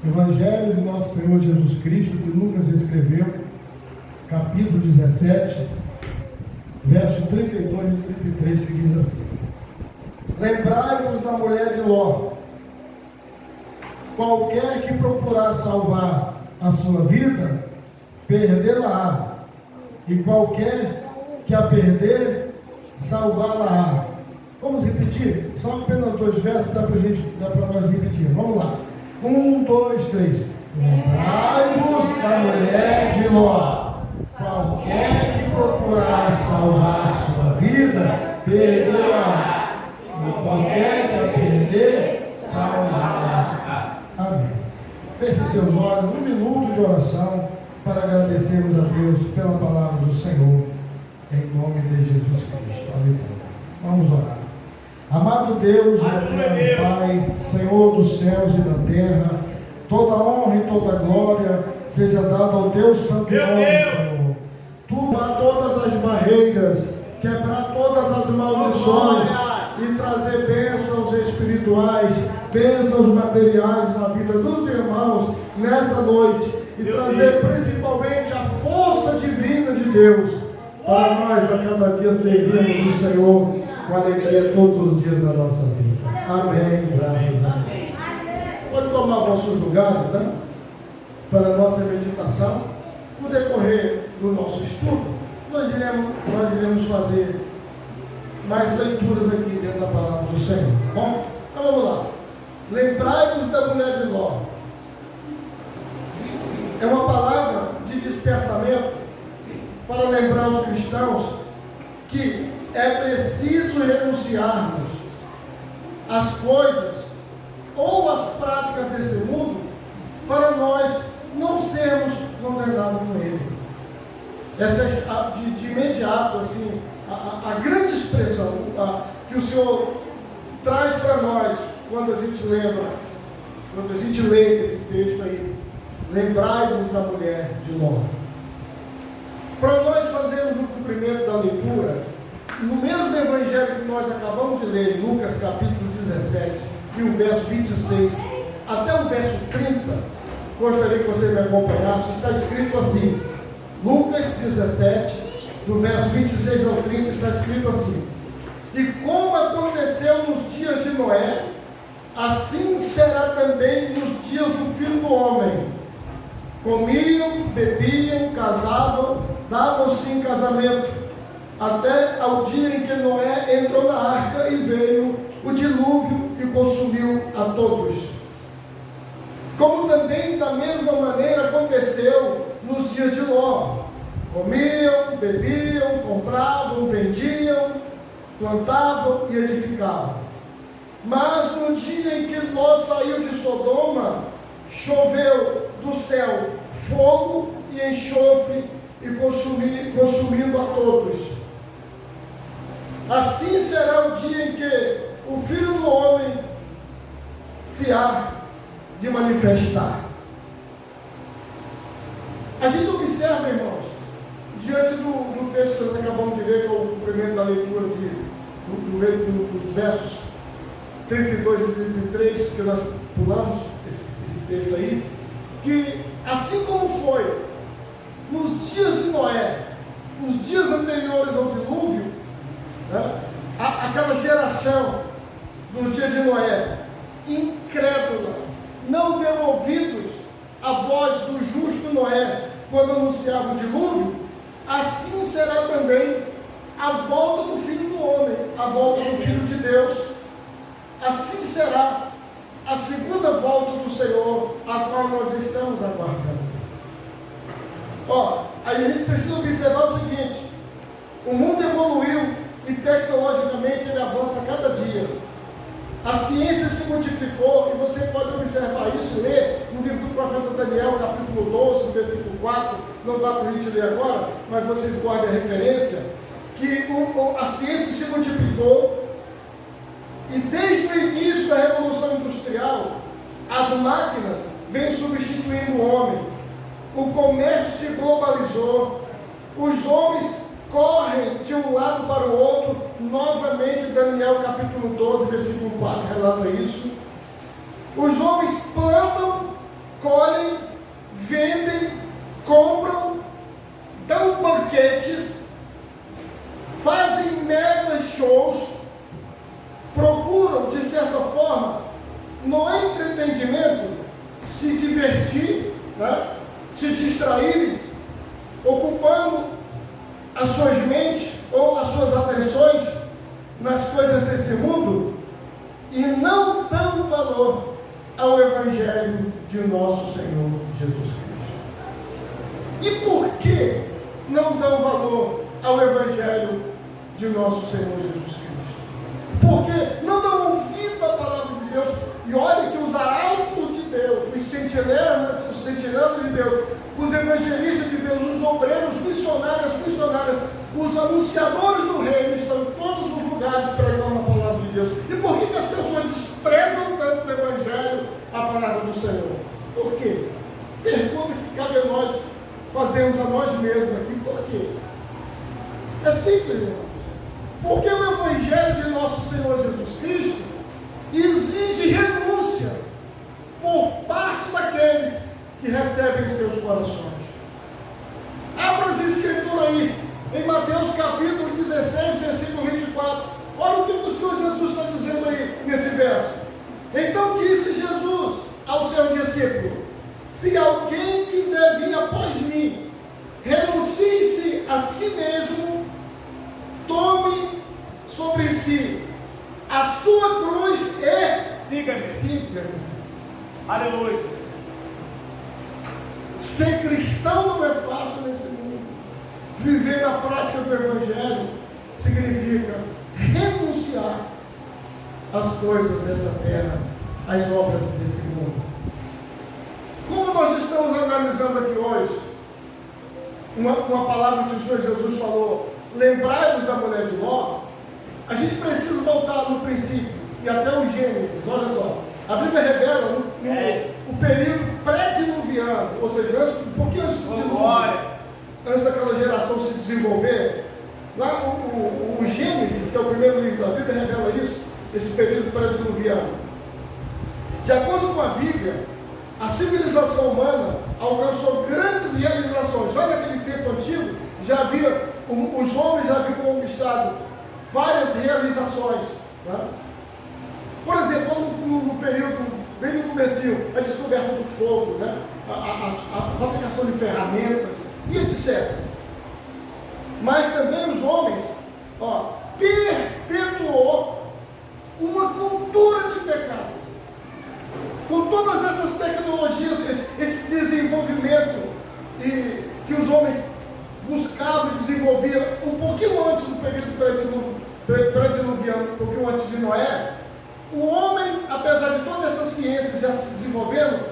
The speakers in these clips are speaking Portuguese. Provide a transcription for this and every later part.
Evangelho de nosso Senhor Jesus Cristo, que Lucas escreveu, capítulo 17, verso 32 e 33, que diz assim: Lembrai-vos da mulher de Ló. Qualquer que procurar salvar a sua vida, perdê-la-á, e qualquer que a perder, salvá-la-á. Vamos repetir? São apenas 2 versos, dá para nós repetir. Vamos lá. 1, 2, 3. Lembrai-vos da mulher de Ló. Qualquer que procurar salvar a sua vida, perdê-la. E qualquer que a perder, salvará. Amém. Feche seus olhos, 1 minuto de oração para agradecermos a Deus pela palavra do Senhor, em nome de Jesus Cristo. Aleluia. Vamos orar. Amado Deus, eterno Pai, Senhor dos céus e da terra, toda honra e toda glória seja dada ao teu santo nome, Senhor. Tu quebrar todas as barreiras, quebrar todas as maldições e trazer bênçãos espirituais, bênçãos materiais na vida dos irmãos nessa noite e trazer principalmente a força divina de Deus para nós a cada dia servirmos o Senhor com alegria todos os dias da nossa vida. Amém. Graças a Deus. Pode tomar vossos lugares, né? Para a nossa meditação. No decorrer do nosso estudo, nós iremos fazer mais leituras aqui dentro da palavra do Senhor. Bom, então vamos lá. Lembrai-vos da mulher de Ló. É uma palavra de despertamento para lembrar os cristãos que é preciso renunciarmos às coisas ou às práticas desse mundo para nós não sermos condenados com ele. Essa é de imediato assim, a grande expressão que o Senhor traz para nós quando a gente lê esse texto aí. Lembrai-vos da mulher de Ló. Para nós fazermos o cumprimento da leitura, no mesmo evangelho que nós acabamos de ler, em Lucas capítulo 17, e o verso 26, até o verso 30, gostaria que você me acompanhasse. Está escrito assim, Lucas 17, do verso 26 ao 30, está escrito assim: E como aconteceu nos dias de Noé, assim será também nos dias do Filho do Homem. Comiam, bebiam, casavam, davam-se em casamento, até ao dia em que Noé entrou na arca e veio o dilúvio e consumiu a todos. Como também da mesma maneira aconteceu nos dias de Ló. Comiam, bebiam, compravam, vendiam, plantavam e edificavam. Mas no dia em que Ló saiu de Sodoma, choveu do céu fogo e enxofre e consumindo a todos. Assim será o dia em que o Filho do Homem se há de manifestar. A gente observa, irmãos, diante do texto que nós acabamos de ler, que é o cumprimento da leitura dos versos 32 e 33, que nós pulamos, esse texto aí, que assim como foi nos dias de Noé, nos dias anteriores ao dilúvio, né, aquela geração dos dias de Noé, incrédula, não deu ouvidos à voz do justo Noé quando anunciava o dilúvio, assim será também a volta do Filho do Homem, a volta do Filho de Deus. Assim será a segunda volta do Senhor, a qual nós estamos aguardando. Aí a gente precisa observar o seguinte: o mundo evoluiu e tecnologicamente ele avança cada dia. A ciência se multiplicou e você pode observar isso, ler no livro do profeta Daniel, capítulo 12, versículo 4, não dá para a gente ler agora, mas vocês guardem a referência, que a ciência se multiplicou e desde o início da Revolução Industrial, as máquinas vêm substituindo o homem, o comércio se globalizou, os homens correm de um lado para o outro. Novamente Daniel capítulo 12, versículo 4 relata isso. Os homens plantam divertir, né? Se distraírem, ocupando as suas mentes ou as suas atenções nas coisas desse mundo e não dando valor ao Evangelho de nosso Senhor Jesus Cristo. E por que não dão valor ao Evangelho de nosso Senhor Jesus Cristo? Porque não dão ouvido à palavra de Deus. E olha que os arautos de Deus, os sentinelas de Deus, os evangelistas de Deus, os obreiros, missionárias, os anunciadores do reino estão em todos os lugares pregando a palavra de Deus. E por que as pessoas desprezam tanto o Evangelho, a palavra do Senhor? Por quê? Pergunta que cabe a nós fazermos a nós mesmos aqui. Por quê? É simples, irmãos. Porque o Evangelho de nosso Senhor Jesus Cristo exige renúncia por parte daqueles que recebem em seus corações. Abra as escrituras aí, em Mateus capítulo 16, versículo 24. Olha o que o Senhor Jesus está dizendo aí nesse verso. Então disse Jesus ao seu discípulo: se alguém quiser vir após mim, renuncie-se a si mesmo, tome sobre si a sua cruz e siga-me. Aleluia. Ser cristão não é fácil nesse mundo. Viver na prática do Evangelho significa renunciar às coisas dessa terra, às obras desse mundo. Como nós estamos analisando aqui hoje, uma palavra que o Senhor Jesus falou, lembrai-vos da mulher de Ló, a gente precisa voltar no princípio e até o Gênesis. Olha só, a Bíblia revela o período pré-diluviano, ou seja, um pouquinho antes do dilúvio, antes daquela geração se desenvolver. Lá o Gênesis, que é o primeiro livro da Bíblia, revela isso, esse período pré-diluviano. De acordo com a Bíblia, a civilização humana alcançou grandes realizações. Já naquele tempo antigo, já havia, os homens já haviam conquistado várias realizações, né? Por exemplo, no período, bem no começo, a descoberta do fogo, né? a fabricação de ferramentas e etc. Mas também os homens perpetuou uma cultura de pecado. Com todas essas tecnologias, esse desenvolvimento que os homens buscavam e desenvolviam um pouquinho antes do período pré-diluviano, um pouquinho antes de Noé, o homem, apesar de toda essa ciência já se desenvolvendo,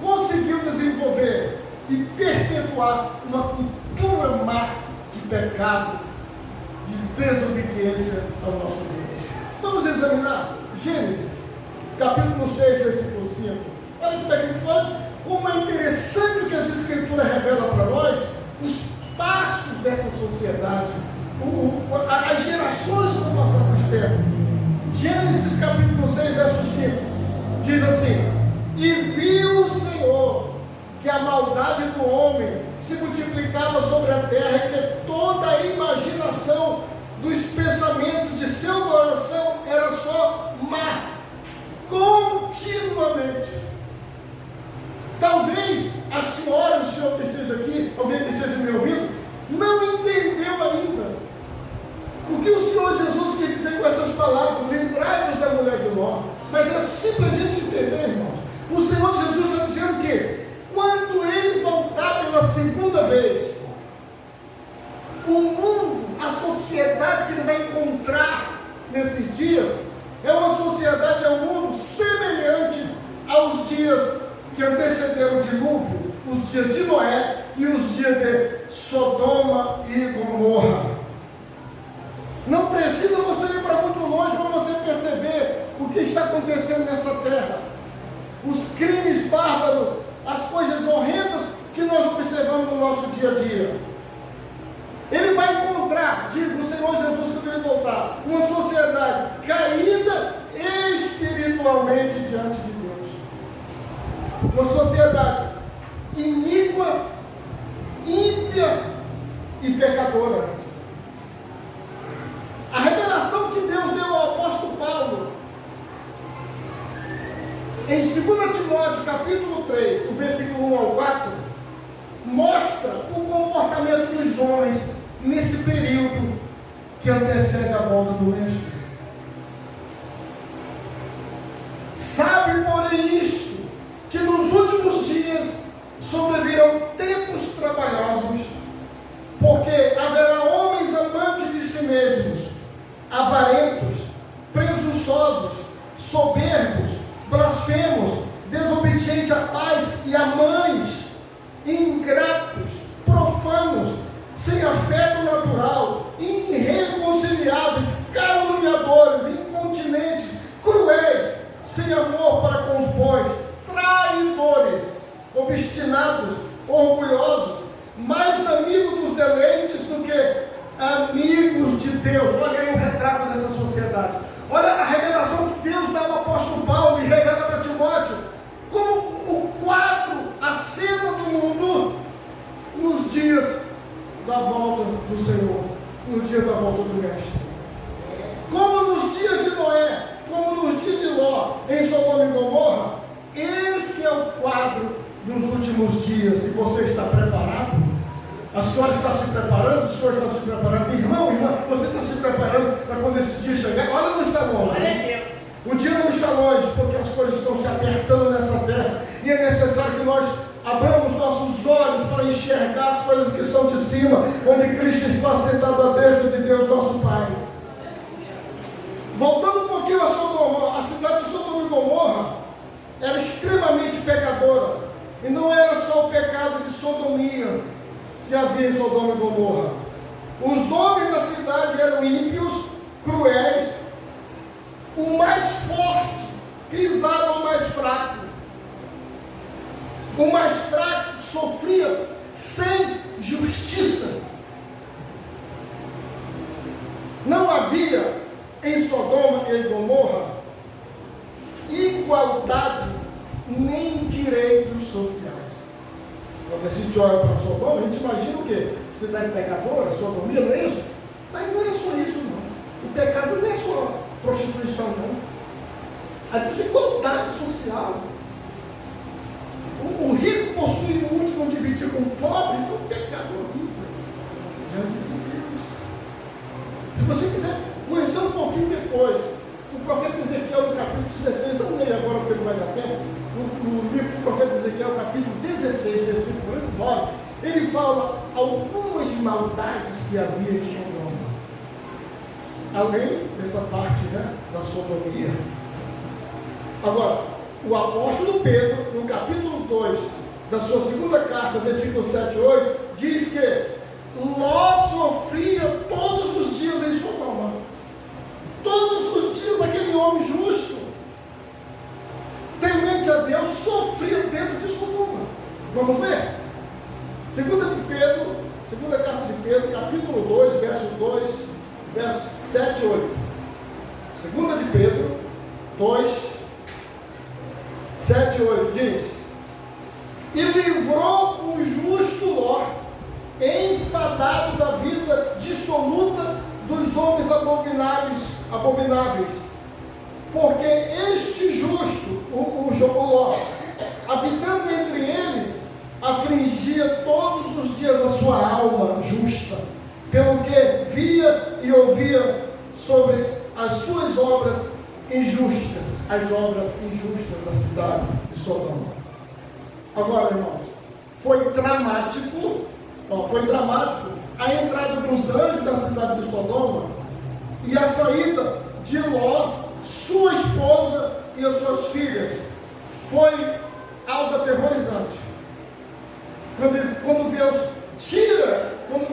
conseguiu desenvolver e perpetuar uma cultura má de pecado, de desobediência ao nosso Deus. Vamos examinar Gênesis, capítulo 6, versículo 5. Olha como é interessante o que as Escrituras revelam para nós, os passos dessa sociedade, as gerações que vão passar por tempo. Gênesis capítulo 6, verso 5, diz assim: e viu o Senhor que a maldade do homem se multiplicava sobre a terra e que toda a imaginação dos pensamentos de seu coração era só má, continuamente. Talvez a senhora, o senhor que esteja aqui, alguém que esteja me ouvindo, não entendeu ainda o que o Senhor Jesus quer dizer com essas palavras. Lembrai-vos da mulher de Ló. Mas é simples a gente entender, irmãos. O Senhor Jesus está dizendo que quando Ele voltar pela segunda vez, o mundo, a sociedade que Ele vai encontrar nesses dias, é uma sociedade, é um mundo semelhante aos dias que antecederam o dilúvio, os dias de Noé e os dias de Sodoma e Gomorra. Não precisa você ir para muito longe para você perceber o que está acontecendo nessa terra. Os crimes bárbaros, as coisas horrendas que nós observamos no nosso dia a dia. Ele vai encontrar, digo, o Senhor Jesus, quando Ele voltar, uma sociedade caída espiritualmente diante de Deus. Uma sociedade iníqua, ímpia e pecadora. A revelação que Deus deu ao apóstolo Paulo, em 2 Timóteo capítulo 3, o versículo aqueles homens nesse período que antecede a volta do Mestre. Sabe, porém, isto, que nos últimos dias sobrevirão tempos trabalhosos, porque haverá homens amantes de si mesmos, avarentos, presunçosos, soberbos, blasfemos, desobedientes à paz e a mães, ingratos, profanos, sem afeto natural, irreconciliáveis, caluniadores, incontinentes, cruéis, sem amor para com os bons, traidores, obstinados, orgulhosos, mais amigos dos deleites do que amigos de Deus. Olha aí o retrato dessa sociedade. Olha a revelação que Deus dá ao apóstolo Paulo e revela para Timóteo, como o quadro, a cena do mundo nos dias da volta do Senhor, nos dias da volta do Mestre. Como nos dias de Noé, como nos dias de Ló, em Sodoma e Gomorra, esse é o quadro dos últimos dias. E você está preparado? A senhora está se preparando? O senhor está se preparando? Irmão, irmã, você está se preparando para quando esse dia chegar? Olha, não está longe. O dia não está longe, porque as coisas estão se apertando nessa terra. E é necessário que nós abramos nossos olhos para enxergar as coisas que são de cima, onde Cristo está sentado à destra de Deus, nosso Pai. Voltando um pouquinho a Sodoma, a cidade de Sodoma e Gomorra era extremamente pecadora. E não era só o pecado de sodomia que havia em Sodoma e Gomorra. Os homens da cidade eram ímpios, cruéis. O mais forte pisava o mais fraco. O mais fraco sofria sem justiça. Não havia em Sodoma e em Gomorra igualdade nem direitos sociais. Quando a gente olha para Sodoma, a gente imagina o quê? Cidade pecadora, sodomia, não é isso? Mas não era só isso, não. O pecado não é só prostituição, não. A desigualdade social. O rico possui muito e não dividir com o pobre, isso é um pecado horrível diante de Deus. Se você quiser conhecer um pouquinho depois, o profeta Ezequiel, no capítulo 16, não leia agora porque não vai dar tempo, no livro do profeta Ezequiel, capítulo 16, versículo 9, ele fala algumas maldades que havia em Sodoma. Além dessa parte, né, da sodomia. Agora, o apóstolo Pedro, no capítulo 2 da sua segunda carta, versículo 7 e 8, diz que Ló sofria todos os dias em Sodoma. Todos os dias aquele homem justo, temente a Deus, sofria dentro de Sodoma. Vamos ver? Segunda carta de Pedro, capítulo 2, verso 2, verso 7 e 8. Segunda de Pedro 2, 7 e 8 diz: e livrou o justo Ló, enfadado da vida dissoluta dos homens abomináveis, porque este justo, o Ló, habitando entre eles, afligia todos os dias a sua alma justa, pelo que via e ouvia sobre as suas obras injustas, as obras injustas da cidade de Sodoma. Agora, irmãos, foi dramático a entrada dos anjos da cidade de Sodoma e a saída de Ló, sua esposa e as suas filhas. Foi algo aterrorizante. Quando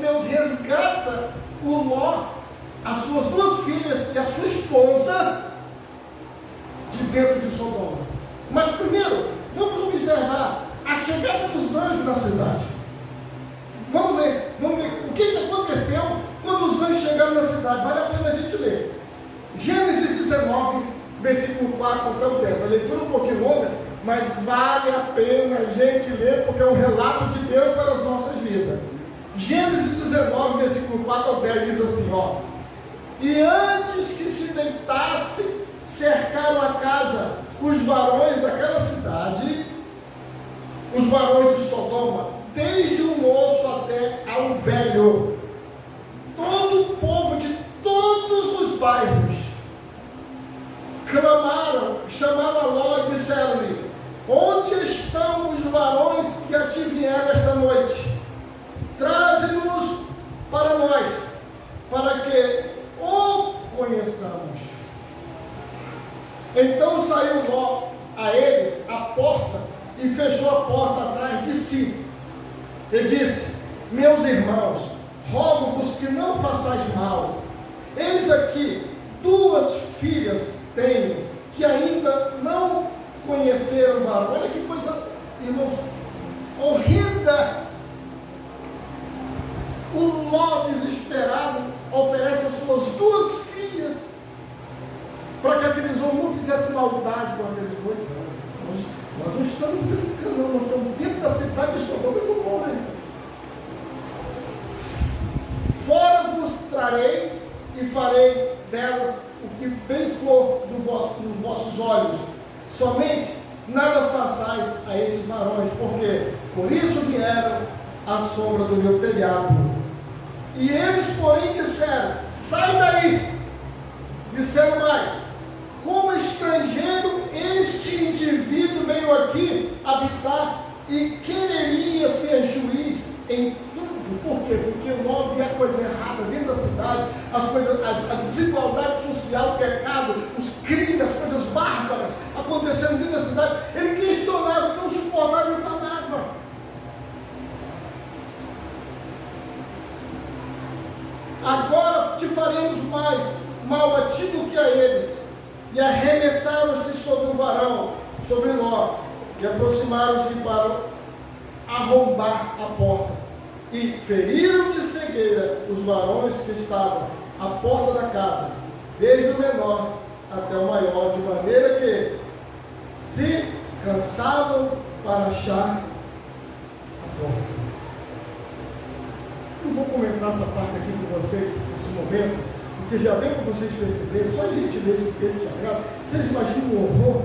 Deus resgata o Ló, as suas duas filhas e a sua esposa de dentro de Sodoma. Mas primeiro, vamos observar a chegada dos anjos na cidade. Vamos ver o que aconteceu quando os anjos chegaram na cidade. Vale a pena a gente ler. Gênesis 19, versículo 4 até o 10. A leitura é um pouquinho longa, mas vale a pena a gente ler, porque é um relato de Deus para as nossas vidas. Gênesis 19, versículo 4 ao 10 diz assim, ó: e antes que se deitasse, cercaram a casa os varões daquela cidade, os varões de Sodoma, desde o moço até ao velho. Todo o povo de todos os bairros clamaram, chamaram a Ló e disseram-lhe: onde estão os varões que a ti vieram esta noite? Traze-nos para nós, para que o conheçamos. Então saiu Ló a eles à porta e fechou a porta atrás de si. E disse: meus irmãos, rogo-vos que não façais mal. Eis aqui 2 filhas tenho, que ainda não conheceram o varão. Olha que coisa, irmãos, horrenda. O Ló, desesperado, oferece as suas 2 filhas para que aqueles homens não fizessem maldade com aqueles 2 anjos. Nós não estamos brincando, não. Nós estamos dentro da cidade de Sodoma e Gomorra, irmãos. Fora vos trarei e farei delas o que bem for nos vossos olhos. Somente nada façais a esses varões, porque por isso vieram à sombra do meu telhado. E eles, porém, disseram: sai daí. Disseram mais: como estrangeiro, este indivíduo veio aqui habitar e quereria ser juiz em tudo. Por quê? Porque Ló via coisa errada dentro da cidade, a desigualdade social, o pecado, os crimes, as coisas bárbaras acontecendo dentro da cidade. Ele questionava, não suportava e falava. Agora te faremos mais mal a ti do que a eles. E arremessaram-se sobre o varão, sobre Ló, e aproximaram-se para arrombar a porta. E feriram de cegueira os varões que estavam à porta da casa, desde o menor até o maior, de maneira que se cansavam para achar a porta. Não vou comentar essa parte aqui com vocês nesse momento, porque já deu para vocês perceberem, só a gente ler esse texto sagrado, vocês imaginam o horror,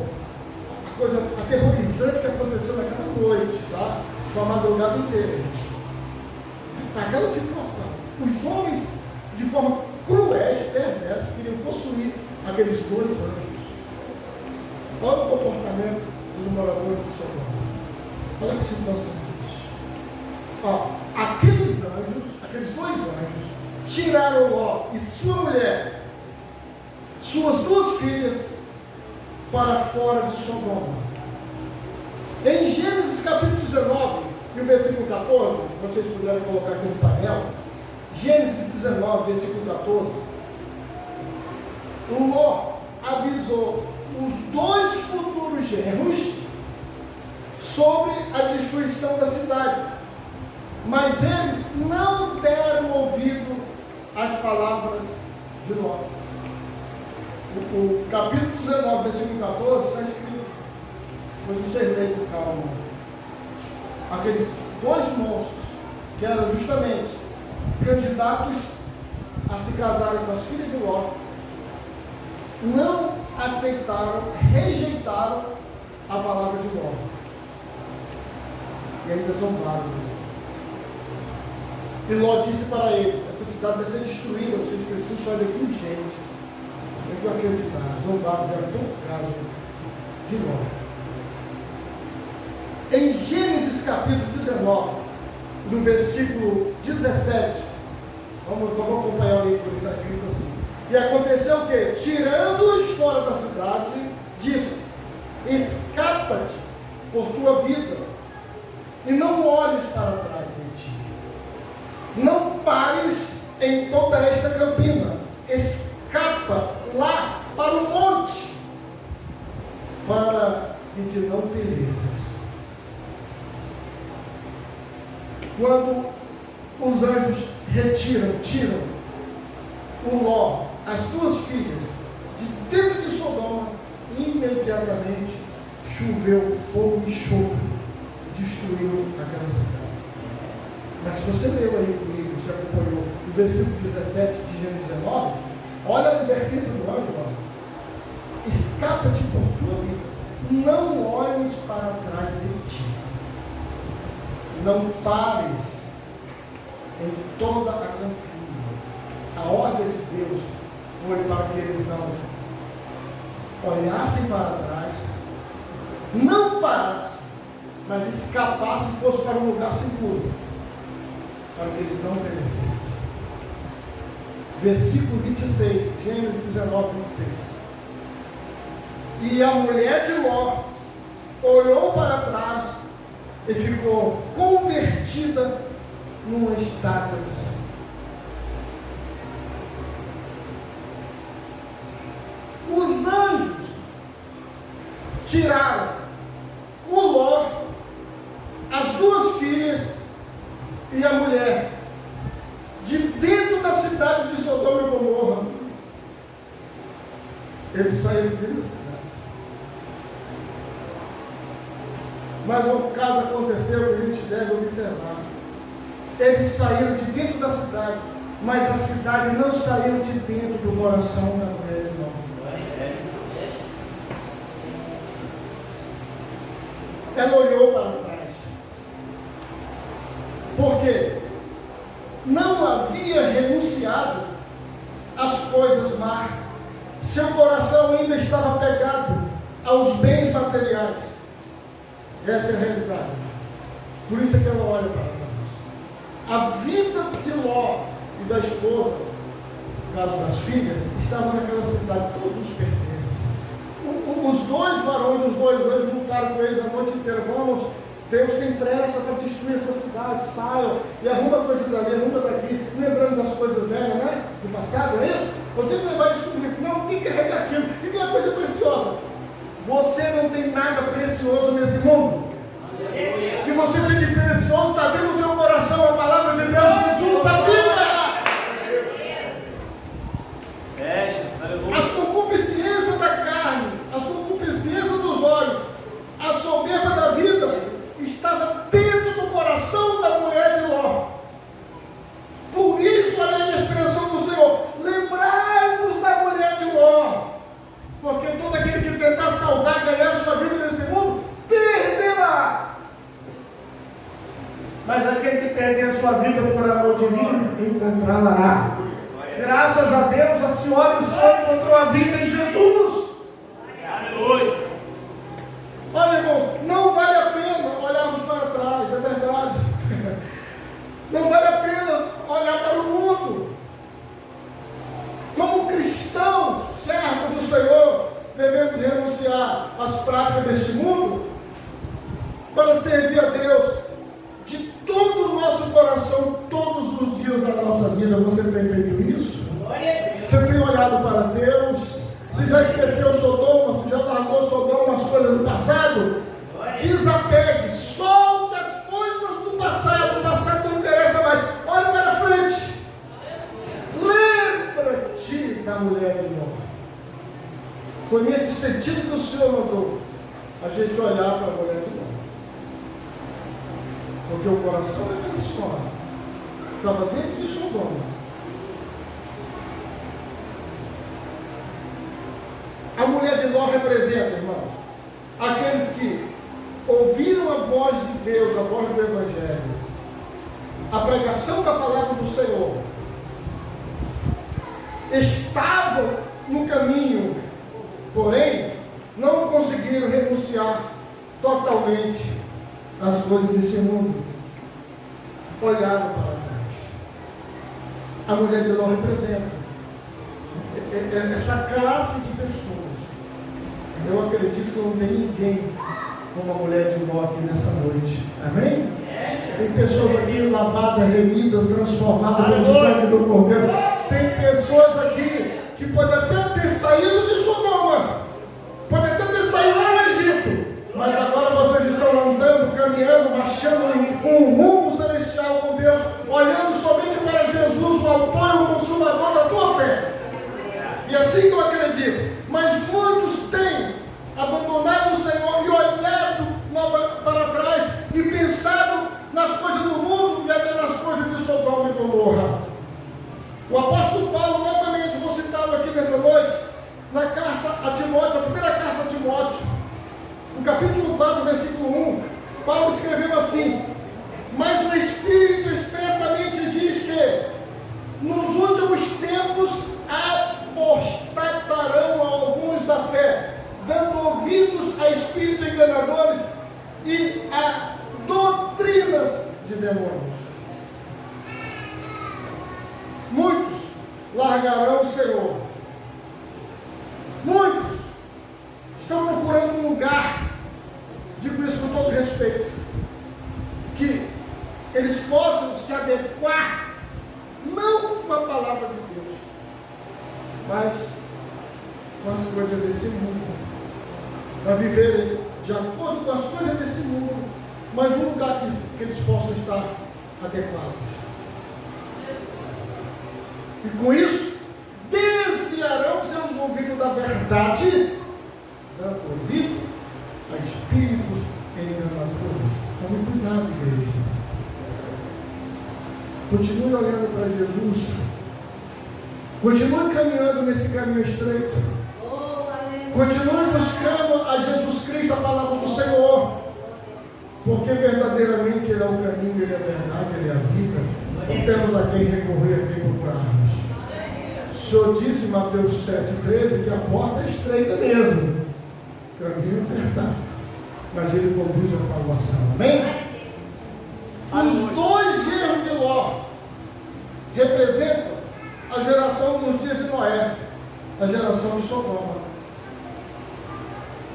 a coisa aterrorizante que aconteceu naquela noite, tá? Com a madrugada inteira. Naquela situação, os homens, de forma cruéis, perversos, queriam possuir aqueles 2 anjos. Olha o comportamento dos moradores de Sodoma. Olha que situação disso. Aqueles 2 anjos, tiraram Ló e sua mulher, suas 2 filhas, para fora de Sodoma. Em Gênesis capítulo 19, e o versículo 14, vocês puderem colocar aqui no painel, Gênesis 19, versículo 14, Ló avisou os 2 futuros genros sobre a destruição da cidade, mas eles não deram ouvido às palavras de Ló. O capítulo 19, versículo 14, está escrito, depois vocês leem com calma. Aqueles 2 monstros, que eram justamente candidatos a se casarem com as filhas de Ló, não aceitaram, rejeitaram a palavra de Ló. E ainda zombaram de Ló. E Ló disse para eles: essa cidade vai ser destruída, vocês precisam sair com gente. Eles não acreditaram, zombaram, já todo o caso de Ló. Em Gênesis capítulo 19, no versículo 17, vamos acompanhar a leitura, está escrito assim: e aconteceu o quê? Tirando-os fora da cidade, disse: escapa-te por tua vida, e não olhes para trás de ti. Não pares em toda esta campina, escapa lá para o monte, para que te não pereças. Quando os anjos tiram o Ló, as 2 filhas, de dentro de Sodoma, imediatamente choveu fogo e enxofre, destruiu aquela cidade. Mas se você leu aí comigo, você acompanhou o versículo 17 de Gênesis 19, olha a advertência do anjo, ó. Escapa-te por tua vida, não olhes para trás de ti. não pares em toda a campanha. A ordem de Deus foi para que eles não olhassem para trás, não parassem, mas escapassem e fossem para um lugar seguro, para que eles não perecessem. Versículo 26, Gênesis 19, 26. E a mulher de Ló olhou para trás e ficou convertida numa estátua de sal. Os anjos tiraram o Ló, as duas filhas e a mulher de dentro da cidade de Sodoma e Gomorra. Eles saíram dentro da cidade. Mas um caso aconteceu que a gente deve observar. Eles saíram de dentro da cidade, mas a cidade não saiu de dentro do coração da mulher de Ló. Ela olhou para trás. Por quê? Não havia renunciado às coisas más. Seu coração ainda estava pegado aos bens materiais. Essa é a realidade. Por isso é que ela olha para trás. A vida de Ló e da esposa, no caso das filhas, estavam naquela cidade, todos os pertences. Os dois varões, os dois anjos lutaram com eles a noite inteira. Vamos, Deus tem pressa para destruir essa cidade, saiam e arruma coisas dali, arruma daqui, lembrando das coisas velhas, né? Do passado, é isso? Eu tenho que levar isso comigo, não, tem que carregar aquilo. E minha coisa preciosa, você não tem nada precioso nesse mundo. E você tem de precioso, está dentro do teu coração a palavra de Deus, Jesus, a vida. As concupiscências da carne, as concupiscências dos olhos, a soberba da vida estava dentro do coração da mulher de Ló. Por isso, além da expressão do Senhor, lembrai-vos da mulher de Ló, porque todo aquele que tentar salvar, ganhar sua vida nesse mundo, perderá. Mas aquele que perder a sua vida por amor de mim, encontrá-la. Graças a Deus, a senhora e o senhor encontrou a vida em Jesus. Aleluia. Olha, irmãos, não vale a pena olharmos para trás, é verdade. Não vale a pena olhar para o mundo. Como cristãos, servos do Senhor, devemos renunciar às práticas deste mundo para servir a Deus de todo o nosso coração, todos os dias da nossa vida. Você tem feito isso? Você tem olhado para Deus? Você já esqueceu Sodoma? Você já largou Sodoma, as coisas do passado? Desapegue, solte as coisas do passado. O passado não interessa mais. Olhe para frente. Lembra-te da mulher de Ló. Foi nesse sentido que o Senhor mandou a gente olhar para a mulher de Ló. Porque o coração daquela senhora estava dentro de Sodoma. A mulher de Ló representa, irmãos, aqueles que ouviram a voz de Deus, a voz do Evangelho, a pregação da palavra do Senhor, estavam no caminho, porém, não conseguiram renunciar totalmente às coisas desse mundo. Olharam para trás. A mulher de Ló representa essa classe de pessoas. Eu acredito que não tem ninguém como a mulher de Ló aqui nessa noite. Amém? Tem pessoas aqui lavadas, remidas, transformadas pelo sangue do Cordeiro. Tem pessoas aqui que podem até ter saído de Sodoma, podem até ter saído lá no Egito, mas agora vocês estão andando, caminhando, marchando um rumo celestial com Deus, olhando somente para Jesus, o autor e o consumador da tua fé. E assim que eu acredito. Mas muitos têm abandonado o Senhor e olhado para trás e pensado nas coisas do mundo e até nas coisas de Sodoma e Gomorra. O apóstolo Paulo, novamente, vou citá-lo aqui nessa noite, na carta a Timóteo, a primeira carta a Timóteo, no capítulo 4, versículo 1, Paulo escreveu assim: Mas o Espírito expressamente diz que nos últimos tempos apostatarão alguns da fé, dando ouvidos a espíritos enganadores e a doutrinas de demônios. Muitos largarão o Senhor. Muitos estão procurando um lugar, digo isso com todo respeito, que eles possam se adequar, não com a palavra de Deus, mas com as coisas desse mundo, para viverem de acordo com as coisas desse mundo, mas um lugar que eles possam estar adequados. E com isso, desviarão seus ouvidos da verdade, dando ouvido a espíritos enganadores. Tome cuidado, igreja. Continue olhando para Jesus. Continue caminhando nesse caminho estreito. Continue buscando a Jesus Cristo, a palavra do Senhor. Porque verdadeiramente Ele é o caminho, Ele é a verdade, Ele é a vida. Não temos a quem recorrer, a quem procurarmos. O Senhor disse em Mateus 7,13 que a porta é estreita mesmo. O caminho é apertado. Mas Ele conduz a salvação. Amém? Os dois erros de Ló representam a geração dos dias de Noé, a geração de Sodoma.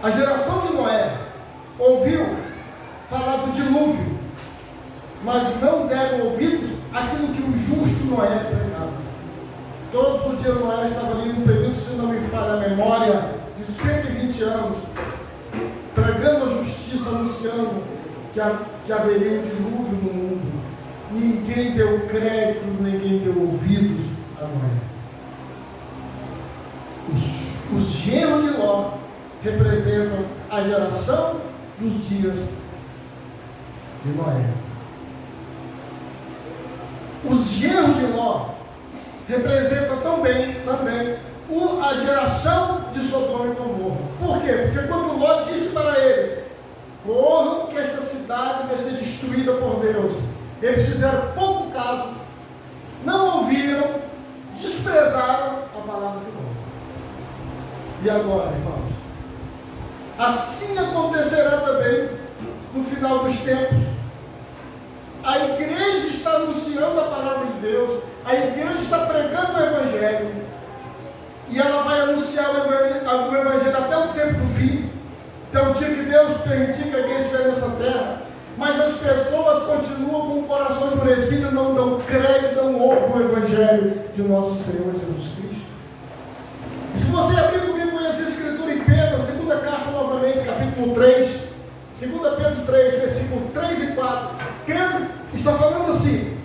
A geração de Noé ouviu falar do dilúvio, mas não deram ouvidos àquilo que o justo Noé pregava. Todos os dias Noé estava ali no período, se não me falha a memória, de 120 anos, pregando a justiça, anunciando que haveria um dilúvio no mundo. Ninguém deu crédito, ninguém deu ouvidos a Noé. Os genros de Ló representam a geração dos dias de Noé. Os genros de Ló representam também a geração de Sodoma e Gomorra. Por quê? Porque quando Ló disse para eles: corram que esta cidade vai ser destruída por Deus, eles fizeram pouco caso, não ouviram, desprezaram a palavra de Deus. E agora, irmãos, assim acontecerá também no final dos tempos. A igreja está anunciando a palavra de Deus, a igreja está pregando o Evangelho, e ela vai anunciar o Evangelho até o tempo do fim, até o dia que Deus permitir que a igreja estiver nessa terra. Mas as pessoas continuam com o coração endurecido, não dão crédito, não ouvem o Evangelho de nosso Senhor Jesus Cristo. E se você abrir comigo essa escritura em Pedro, segunda carta novamente, capítulo 3, 2 Pedro 3, versículo 3 e 4, Pedro está falando assim: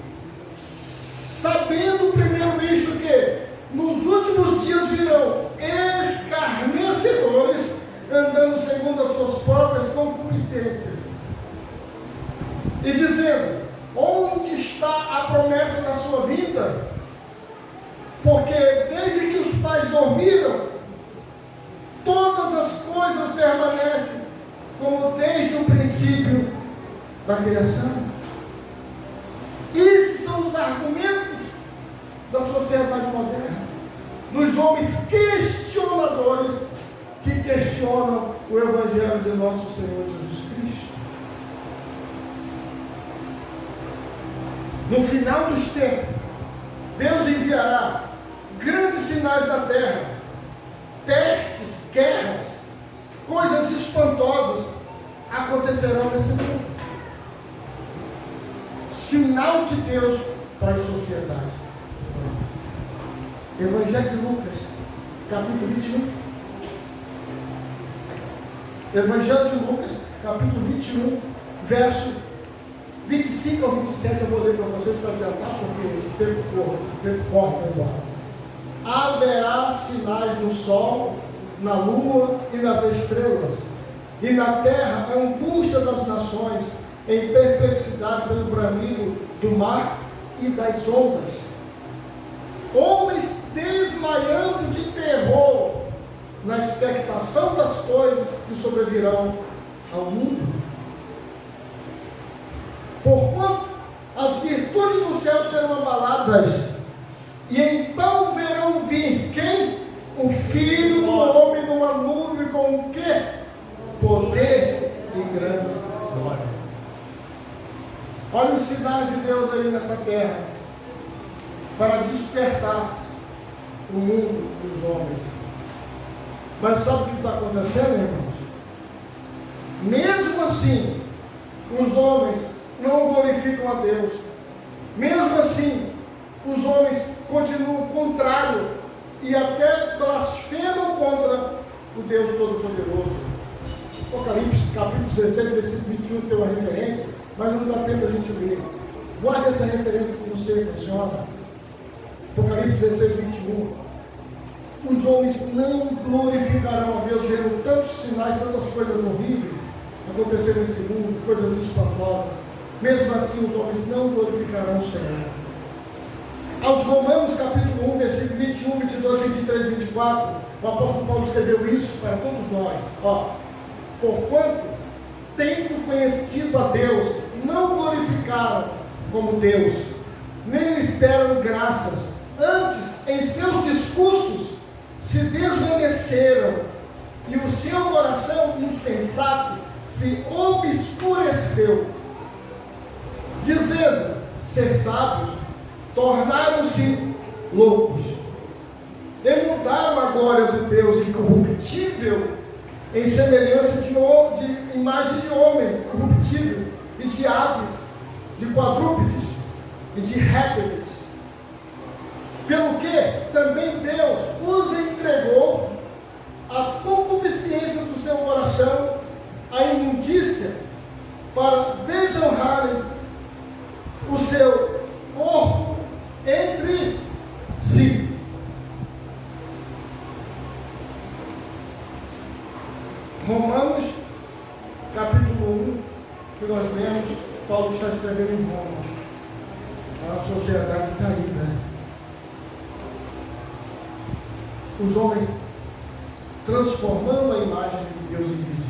sabendo primeiro isto, que nos últimos dias virão escarnecedores, andando segundo as suas próprias concupiscências, e dizendo: onde está a promessa da sua vinda? Porque desde que os pais dormiram, todas as coisas permanecem como desde o princípio da criação. Esses são os argumentos da sociedade moderna, dos homens questionadores que questionam o Evangelho de nosso Senhor Jesus Cristo. No final dos tempos, Deus enviará grandes sinais da terra, pestes, guerras, coisas espantosas acontecerão nesse mundo. Sinal de Deus para as sociedades. Evangelho de Lucas, capítulo 21. Evangelho de Lucas, capítulo 21, verso 25 ao 27, eu vou ler para vocês para adiantar, porque o tempo corre agora. Haverá sinais no sol, na lua e nas estrelas, e na terra a angústia das nações, em perplexidade pelo bramido do mar e das ondas. Homens desmaiando de terror, na expectação das coisas que sobrevirão ao mundo. Porquanto serão abaladas, e então verão vir quem? O Filho do Homem numa nuvem com o quê? Poder e grande glória. Olha os sinais de Deus aí nessa terra, para despertar o mundo dos homens. Mas sabe o que está acontecendo, irmãos? Mesmo assim, os homens não glorificam a Deus. Mesmo assim, os homens continuam contrários e até blasfemam contra o Deus Todo-Poderoso. Apocalipse, capítulo 16, versículo 21, tem uma referência, mas não dá tempo a gente ler. Guarde essa referência com você, com a senhora. Apocalipse 16, 21. Os homens não glorificarão a Deus, vendo tantos sinais, tantas coisas horríveis acontecer nesse mundo, coisas espantosas. Mesmo assim, os homens não glorificarão o Senhor. Aos Romanos, capítulo 1, versículo 21, 22, 23, 24, o apóstolo Paulo escreveu isso para todos nós. Porquanto, tendo conhecido a Deus, não glorificaram como Deus, nem lhes deram graças. Antes, em seus discursos, se desvaneceram, e o seu coração insensato se obscureceu, dizendo: ser sábios, tornaram-se loucos, e mudaram a glória do Deus incorruptível em semelhança de imagem de homem corruptível, e de aves, de quadrúpedes e de répteis. Pelo que também Deus os entregou às concupiscências do seu coração, à imundícia, para desonrarem o seu corpo entre si. Romanos, capítulo 1, que nós lemos, Paulo está escrevendo em Roma, a sociedade caída. Os homens transformando a imagem de Deus invisível.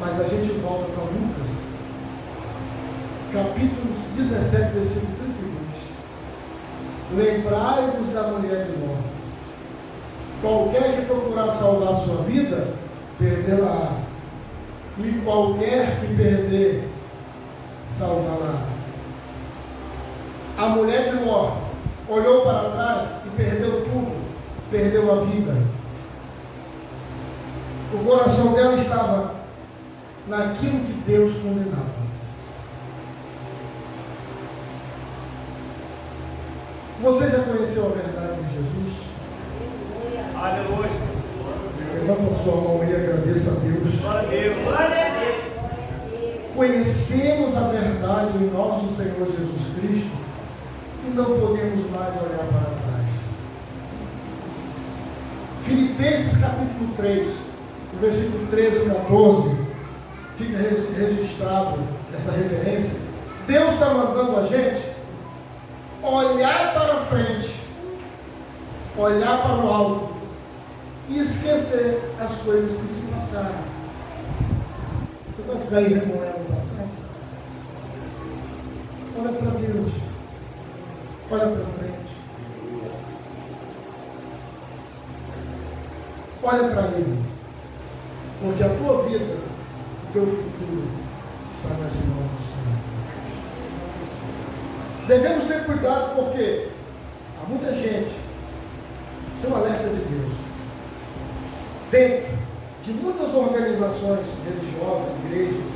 Mas a gente volta para Lucas, capítulo 17, versículo 32. Lembrai-vos da mulher de Ló. Qualquer que procurar salvar a sua vida, perdê-la. E qualquer que perder, salvará. A mulher de Ló olhou para trás e perdeu tudo, perdeu a vida. O coração dela estava naquilo que Deus condenava. Você já conheceu a verdade de Jesus? Aleluia. Levanta a sua mão e agradeça a Deus. Glória a Deus. Glória a Deus. Conhecemos a verdade em nosso Senhor Jesus Cristo e não podemos mais olhar para trás. Filipenses capítulo 3, no versículo 13 e 14, fica registrado essa referência. Deus está mandando a gente olhar para frente, olhar para o alto e esquecer as coisas que se passaram. Você vai ficar aí remoendo o passado? Olha para Deus, olha para frente, olha para Ele, porque a tua vida, o teu futuro está nas mãos do Senhor. Devemos ter cuidado, porque há muita gente, isso é um alerta de Deus, dentro de muitas organizações religiosas, igrejas,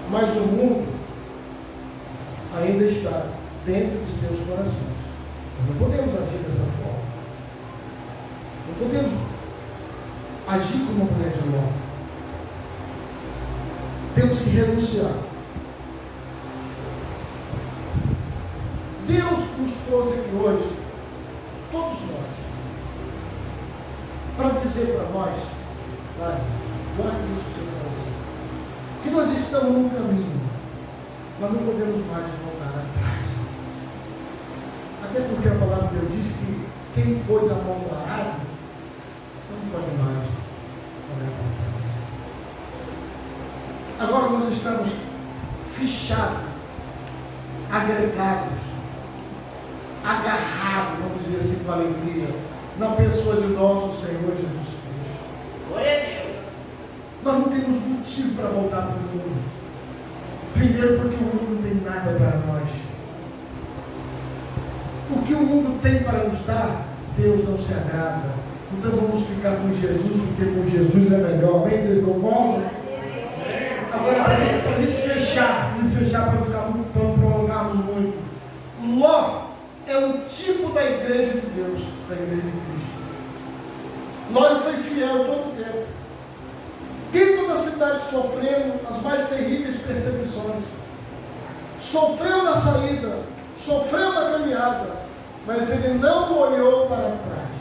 mas o mundo ainda está dentro de seus corações. Nós não podemos agir dessa forma. Não podemos agir como a mulher de Ló. Temos que renunciar. Deus nos trouxe aqui hoje, todos nós, para dizer para nós, vai, guarde isso no seu coração, que nós estamos num caminho, mas não podemos mais voltar atrás. Até porque a palavra de Deus diz que quem pôs a mão no arado não pode mais olhar para trás. Agora nós estamos fichados, agregados, agarrados, vamos dizer assim, com alegria, na pessoa de nosso Senhor Jesus Cristo. Glória a Deus. Nós não temos motivo para voltar para o mundo. Primeiro, porque o mundo não tem nada para nós. O que o mundo tem para nos dar, Deus não se agrada. Então vamos ficar com Jesus, porque com Jesus é melhor. Vem, vocês concordam? Agora, para a gente fechar, para não prolongarmos muito. Ló é um tipo da igreja de Deus, da igreja de Cristo. Ló foi fiel todo o tempo. Dentro da cidade sofrendo as mais terríveis perseguições. Sofreu na saída, sofreu na caminhada, mas ele não olhou para trás.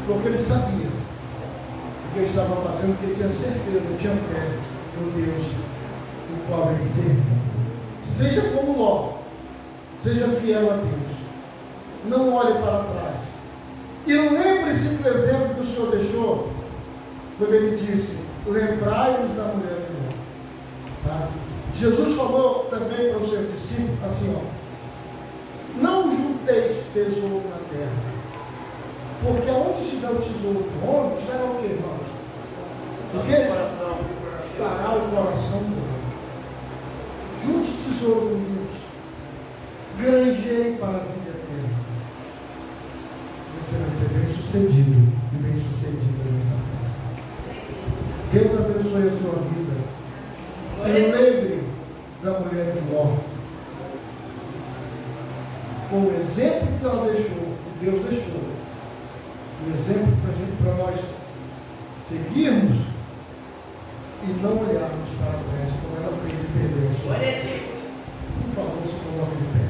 Porque ele sabia o que ele estava fazendo, porque ele tinha certeza, tinha fé no Deus no qual ele servia. Seja como Ló, seja fiel a Deus. Não olhe para trás. E lembre-se do exemplo que o Senhor deixou, quando ele disse: lembrai-vos da mulher de Ló. Tá? Jesus falou também para os seus discípulos assim: ó, não junteis tesouro na terra, porque aonde estiver o tesouro do homem, estará o que, irmãos? O quê? Estará o coração do homem. Junte tesouro com Deus, granjei para a vida eterna. Você vai ser bem sucedido e bem sucedido nessa terra. Deus abençoe a sua vida. E lembre da mulher de Ló. Foi um exemplo que ela deixou, que Deus deixou. Um exemplo para nós seguirmos e não olharmos para trás, como ela fez e perdeu a sua vida. Por favor, se coloque de pé.